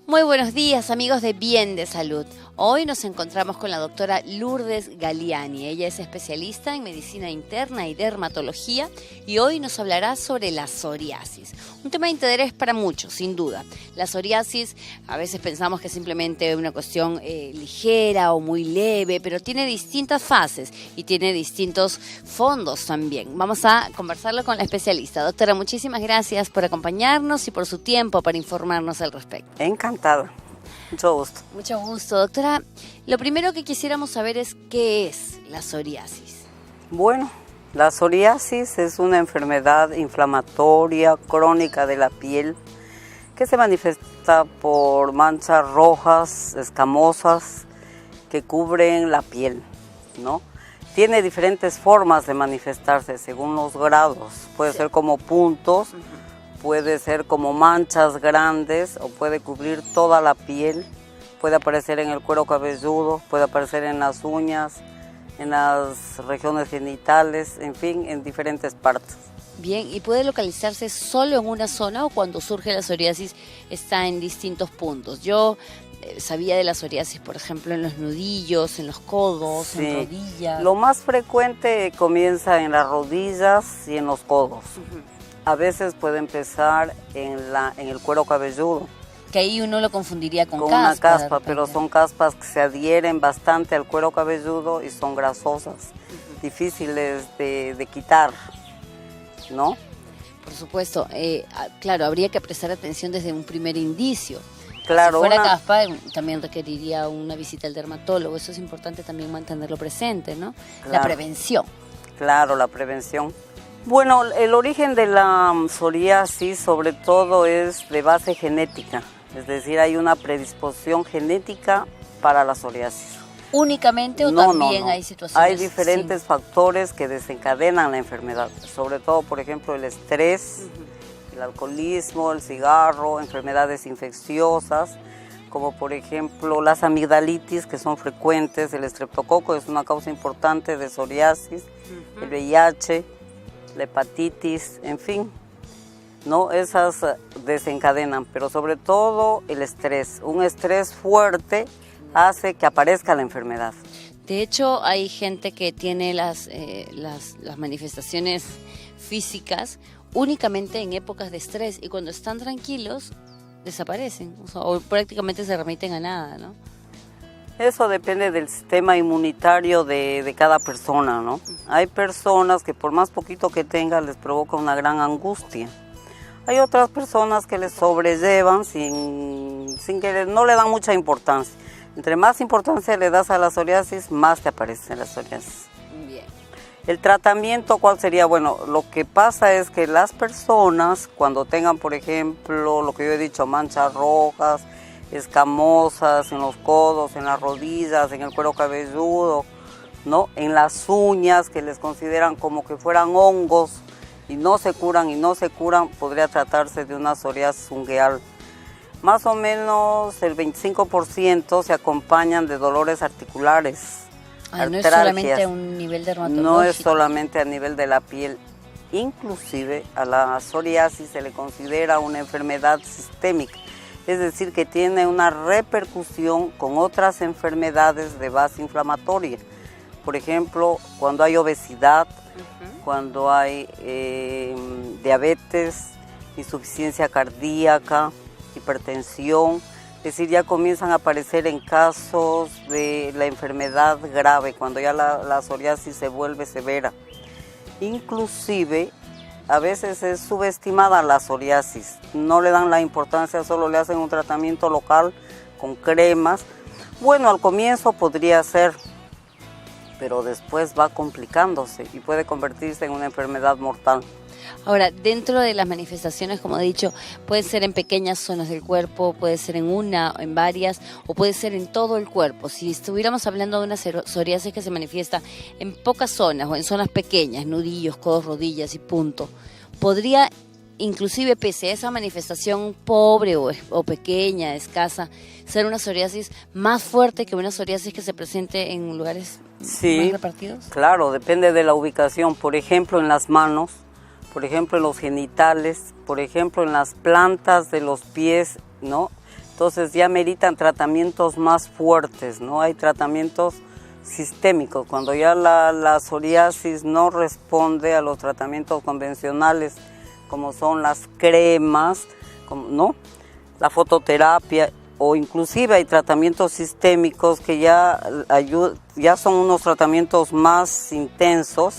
Muy buenos días, amigos de Bien de Salud. Hoy nos encontramos con la doctora Lourdes Galiani. Ella es especialista en medicina interna y dermatología y hoy nos hablará sobre la psoriasis. Un tema de interés para muchos, sin duda. La psoriasis, a veces pensamos que es simplemente una cuestión ligera o muy leve, pero tiene distintas fases y tiene distintos fondos también. Vamos a conversarlo con la especialista. Doctora, muchísimas gracias por acompañarnos y por su tiempo para informarnos al respecto. Encantada. Mucho gusto. Mucho gusto, doctora. Lo primero que quisiéramos saber es qué es la psoriasis. Bueno, la psoriasis es una enfermedad inflamatoria crónica de la piel que se manifiesta por manchas rojas, escamosas, que cubren la piel, ¿no? Tiene diferentes formas de manifestarse según los grados. Puede ser como puntos, puede ser como manchas grandes o puede cubrir toda la piel, puede aparecer en el cuero cabelludo, puede aparecer en las uñas, en las regiones genitales, en fin, en diferentes partes. Bien, ¿y puede localizarse solo en una zona o cuando surge la psoriasis está en distintos puntos? Yo sabía de la psoriasis, por ejemplo, en los nudillos, en los codos, Sí. en rodillas. Lo más frecuente comienza en las rodillas y en los codos. A veces puede empezar en el cuero cabelludo. Que ahí uno lo confundiría con caspa. Una caspa, pero son caspas que se adhieren bastante al cuero cabelludo y son grasosas, difíciles de quitar, ¿no? Por supuesto, claro, habría que prestar atención desde un primer indicio. Claro, Si fuera caspa, también requeriría una visita al dermatólogo. Eso es importante también mantenerlo presente, ¿no? Claro. La prevención. Claro, la prevención. Bueno, el origen de la psoriasis sobre todo es de base genética, es decir, hay una predisposición genética para la psoriasis. ¿Únicamente o también hay situaciones? Hay diferentes factores que desencadenan la enfermedad, sobre todo, por ejemplo, el estrés, el alcoholismo, el cigarro, enfermedades infecciosas, como por ejemplo las amigdalitis, que son frecuentes, el estreptococo es una causa importante de psoriasis, el VIH, la hepatitis, en fin, ¿no? Esas desencadenan, pero sobre todo el estrés. Un estrés fuerte hace que aparezca la enfermedad. De hecho, hay gente que tiene las manifestaciones físicas únicamente en épocas de estrés y cuando están tranquilos desaparecen, o prácticamente se remiten a nada, ¿no? Eso depende del sistema inmunitario de cada persona, ¿no? Hay personas que por más poquito que tengan les provoca una gran angustia. Hay otras personas que les sobrellevan sin que no le dan mucha importancia. Entre más importancia le das a la psoriasis, más te aparece la psoriasis. Bien. El tratamiento, ¿cuál sería? Bueno, lo que pasa es que las personas cuando tengan, por ejemplo, lo que yo he dicho, manchas rojas, escamosas en los codos, en las rodillas, en el cuero cabelludo, ¿no? En las uñas que les consideran como que fueran hongos y no se curan, podría tratarse de una psoriasis ungueal. Más o menos el 25% se acompañan de dolores articulares. No es solamente a un nivel dermatológico. No es solamente a nivel de la piel. Inclusive a la psoriasis se le considera una enfermedad sistémica. Es decir, que tiene una repercusión con otras enfermedades de base inflamatoria. Por ejemplo, cuando hay obesidad, cuando hay diabetes, insuficiencia cardíaca, hipertensión, es decir, ya comienzan a aparecer en casos de la enfermedad grave, cuando ya la psoriasis se vuelve severa. Inclusive, a veces es subestimada la psoriasis, no le dan la importancia, solo le hacen un tratamiento local con cremas. Bueno, al comienzo podría ser, pero después va complicándose y puede convertirse en una enfermedad mortal. Ahora, dentro de las manifestaciones, como he dicho, puede ser en pequeñas zonas del cuerpo, puede ser en una, en varias, o puede ser en todo el cuerpo. Si estuviéramos hablando de una psoriasis que se manifiesta en pocas zonas o en zonas pequeñas, nudillos, codos, rodillas y punto, podría, inclusive pese a esa manifestación pobre o pequeña, escasa, ser una psoriasis más fuerte que una psoriasis que se presente en lugares más repartidos. Claro, depende de la ubicación. Por ejemplo, en las manos, por ejemplo, en los genitales, por ejemplo, en las plantas de los pies, ¿no? Entonces ya meritan tratamientos más fuertes, ¿no? Hay tratamientos sistémicos, cuando ya la psoriasis no responde a los tratamientos convencionales, como son las cremas, ¿no? La fototerapia, o inclusive hay tratamientos sistémicos que ya son unos tratamientos más intensos.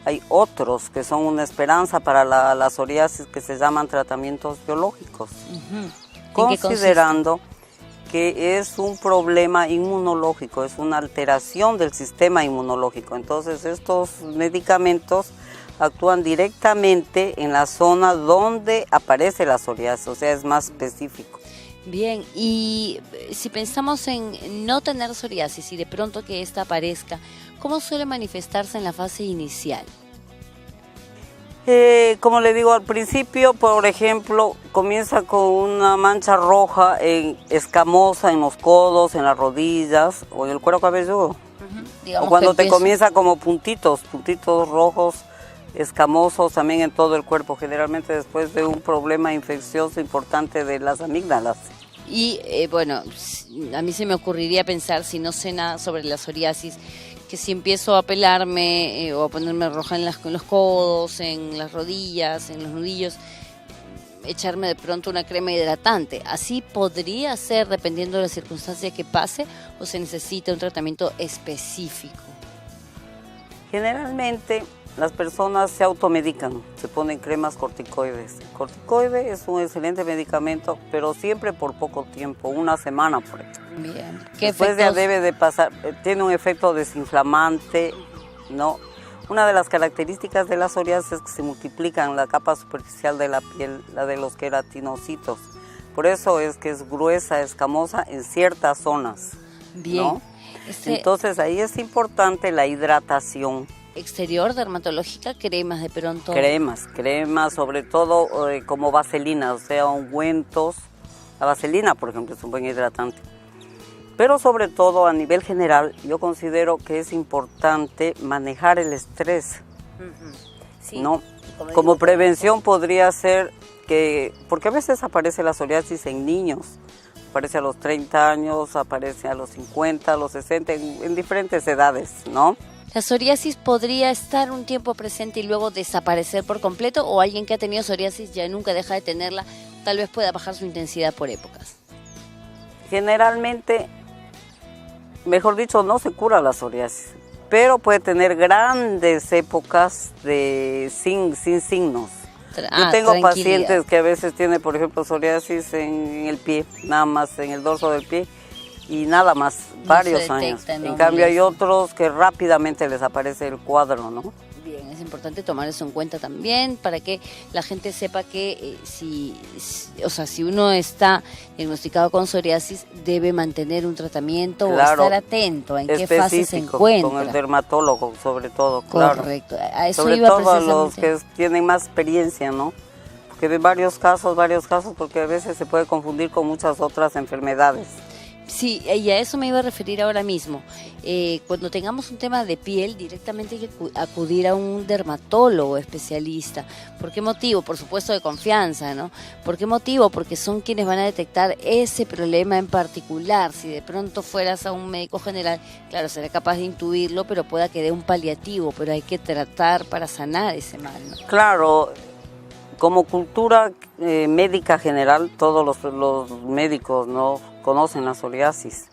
Hay otros que son una esperanza para la psoriasis que se llaman tratamientos biológicos, considerando que es un problema inmunológico, es una alteración del sistema inmunológico. Entonces estos medicamentos actúan directamente en la zona donde aparece la psoriasis, o sea, es más específico. Bien, y si pensamos en no tener psoriasis y de pronto que esta aparezca, ¿cómo suele manifestarse en la fase inicial? Como le digo al principio, por ejemplo, comienza con una mancha roja escamosa en los codos, en las rodillas o en el cuero cabelludo. O cuando te comienza como puntitos rojos, escamosos también en todo el cuerpo, generalmente después de un problema infeccioso importante de las amígdalas. Y bueno, a mí se me ocurriría pensar, si no sé nada sobre la psoriasis, que si empiezo a pelarme o a ponerme roja en los codos, en las rodillas, en los nudillos, echarme de pronto una crema hidratante. ¿Así podría ser dependiendo de la circunstancia que pase o se necesita un tratamiento específico? Generalmente las personas se automedican, se ponen cremas corticoides. El corticoide es un excelente medicamento, pero siempre por poco tiempo, una semana por ejemplo. Bien. Después ya debe de pasar, tiene un efecto desinflamante, ¿no? Una de las características de la psoriasis es que se multiplican la capa superficial de la piel, la de los queratinocitos. Por eso es que es gruesa, escamosa en ciertas zonas. Bien. ¿No? Entonces ahí es importante la hidratación. Exterior, dermatológica, cremas de pronto. Cremas, sobre todo como vaselina, o sea, ungüentos. La vaselina, por ejemplo, es un buen hidratante. Pero sobre todo a nivel general, yo considero que es importante manejar el estrés. Sí, ¿no? Como prevención podría ser que, porque a veces aparece la psoriasis en niños, aparece a los 30 años, aparece a los 50, a los 60, en diferentes edades, ¿no? ¿La psoriasis podría estar un tiempo presente y luego desaparecer por completo? ¿O alguien que ha tenido psoriasis ya nunca deja de tenerla, tal vez pueda bajar su intensidad por épocas? Generalmente, mejor dicho, no se cura la psoriasis, pero puede tener grandes épocas sin signos. Yo tengo pacientes que a veces tienen, por ejemplo, psoriasis en el pie, nada más en el dorso del pie, y nada más, varios años. En cambio hay otros que rápidamente les aparece el cuadro, ¿no? Bien, es importante tomar eso en cuenta también para que la gente sepa que si uno está diagnosticado con psoriasis debe mantener un tratamiento, claro, o estar atento en qué fase se encuentra. Con el dermatólogo sobre todo, claro. Correcto, a eso sobre iba todo precisamente. Los que tienen más experiencia, ¿no? Porque ven varios casos, porque a veces se puede confundir con muchas otras enfermedades. Sí, y a eso me iba a referir ahora mismo. Cuando tengamos un tema de piel, directamente hay que acudir a un dermatólogo especialista. ¿Por qué motivo? Por supuesto de confianza, ¿no? ¿Por qué motivo? Porque son quienes van a detectar ese problema en particular. Si de pronto fueras a un médico general, claro, será capaz de intuirlo, pero pueda que dé un paliativo, pero hay que tratar para sanar ese mal, ¿no? Claro. Como cultura médica general, todos los médicos no conocen la psoriasis,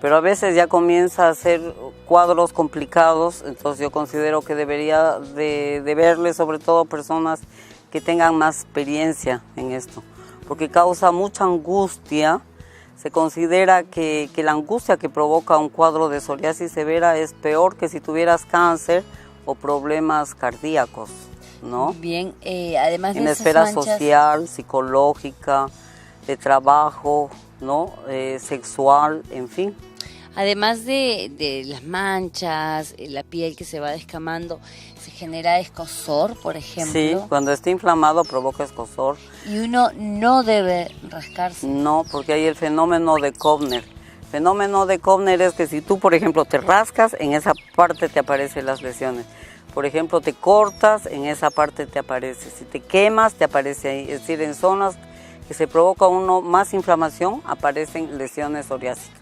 pero a veces ya comienza a ser cuadros complicados, entonces yo considero que debería de verle sobre todo personas que tengan más experiencia en esto, porque causa mucha angustia. Se considera que la angustia que provoca un cuadro de psoriasis severa es peor que si tuvieras cáncer o problemas cardíacos, ¿no? Bien, además de en la esas esfera manchas social, psicológica, de trabajo, ¿no? Sexual, en fin. Además de las manchas, la piel que se va descamando, ¿se genera escozor, por ejemplo? Sí, cuando está inflamado provoca escozor. ¿Y uno no debe rascarse? No, porque hay el fenómeno de Kovner. El fenómeno de Kovner es que si tú, por ejemplo, te rascas, en esa parte te aparecen las lesiones. Por ejemplo, te cortas, en esa parte te aparece. Si te quemas, te aparece ahí. Es decir, en zonas que se provoca uno más inflamación, aparecen lesiones psoriásicas.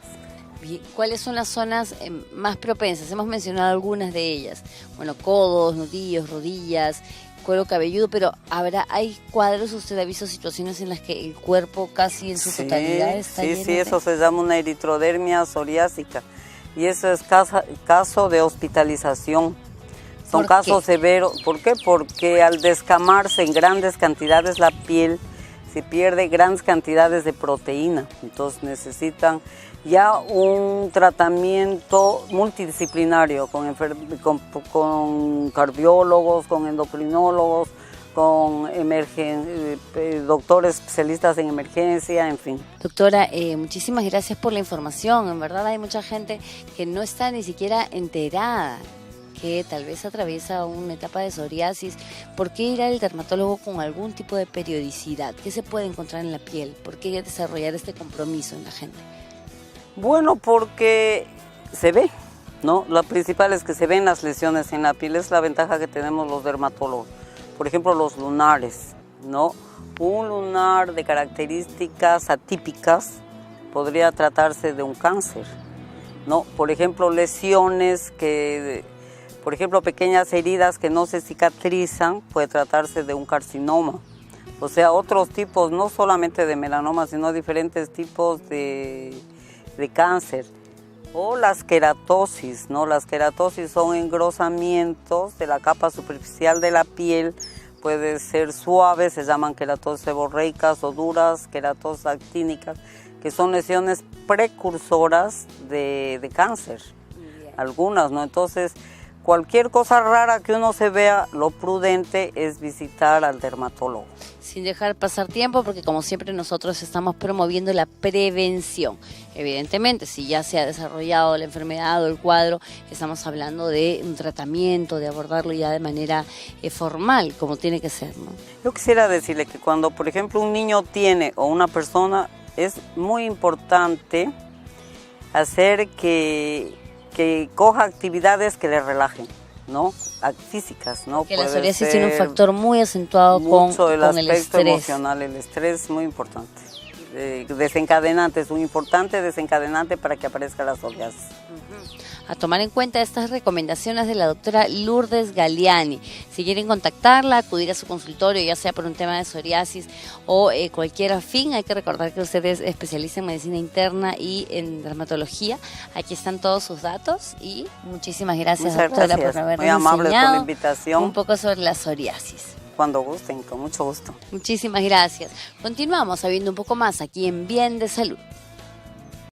¿Cuáles son las zonas más propensas? Hemos mencionado algunas de ellas. Bueno, codos, nudillos, rodillas, cuero cabelludo, pero ¿hay cuadros, usted ha visto situaciones en las que el cuerpo casi en su totalidad está lleno Sí, eso se llama una eritrodermia psoriásica y eso es caso de hospitalización. Son casos severos. ¿Por qué? Porque al descamarse en grandes cantidades la piel, se pierde grandes cantidades de proteína, entonces necesitan ya un tratamiento multidisciplinario con cardiólogos, con endocrinólogos, con doctores especialistas en emergencia, en fin. Doctora, muchísimas gracias por la información. En verdad hay mucha gente que no está ni siquiera enterada, que tal vez atraviesa una etapa de psoriasis. ¿Por qué ir al dermatólogo con algún tipo de periodicidad? ¿Qué se puede encontrar en la piel? ¿Por qué desarrollar este compromiso en la gente? Bueno, porque se ve, ¿no? Lo principal es que se ven las lesiones en la piel, es la ventaja que tenemos los dermatólogos. Por ejemplo, los lunares, ¿no? Un lunar de características atípicas podría tratarse de un cáncer, ¿no? Por ejemplo, lesiones por ejemplo, pequeñas heridas que no se cicatrizan, puede tratarse de un carcinoma. O sea, otros tipos, no solamente de melanoma, sino diferentes tipos de cáncer. O las queratosis, ¿no? Las queratosis son engrosamientos de la capa superficial de la piel, puede ser suaves, se llaman queratosis seborreicas, o duras, queratosis actínicas, que son lesiones precursoras de cáncer, algunas, ¿no? Entonces, cualquier cosa rara que uno se vea, lo prudente es visitar al dermatólogo. Sin dejar pasar tiempo, porque como siempre nosotros estamos promoviendo la prevención. Evidentemente, si ya se ha desarrollado la enfermedad o el cuadro, estamos hablando de un tratamiento, de abordarlo ya de manera formal, como tiene que ser, ¿no? Yo quisiera decirle que cuando, por ejemplo, un niño tiene o una persona, es muy importante hacer que coja actividades que le relajen, ¿no? Físicas, ¿no? Que la psoriasis tiene un factor muy acentuado con el aspecto estrés emocional. El estrés es muy importante. Desencadenante, es un importante desencadenante para que aparezca la psoriasis. A tomar en cuenta estas recomendaciones de la doctora Lourdes Galiani. Si quieren contactarla, acudir a su consultorio, ya sea por un tema de psoriasis o cualquier fin, hay que recordar que usted es especialista en medicina interna y en dermatología. Aquí están todos sus datos y muchísimas gracias, doctora, por habernos muy amable enseñado por la invitación. Un poco sobre la psoriasis. Cuando gusten, con mucho gusto. Muchísimas gracias. Continuamos sabiendo un poco más aquí en Bien de Salud.